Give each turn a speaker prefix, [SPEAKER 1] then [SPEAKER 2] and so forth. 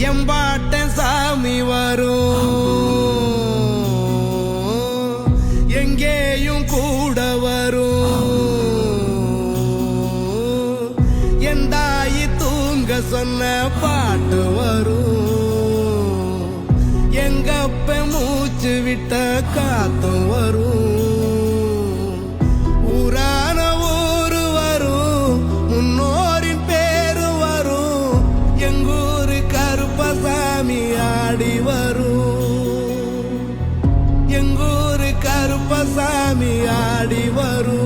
[SPEAKER 1] எம்பாட்ட சாமி வரும், எங்கேயும் கூட வரும். என் தாயி தூங்க சொன்ன பாட்டு வரும், எங்கப்ப மூச்சு விட்ட காத்தும் வரும். ஊரான ஊரு வரும், முன்னோரின் பேரு வரும். எங்கூரு கருப்பசாமி ஆடி வரும், எங்கூரு கருப்பசாமி ஆடி வரும்.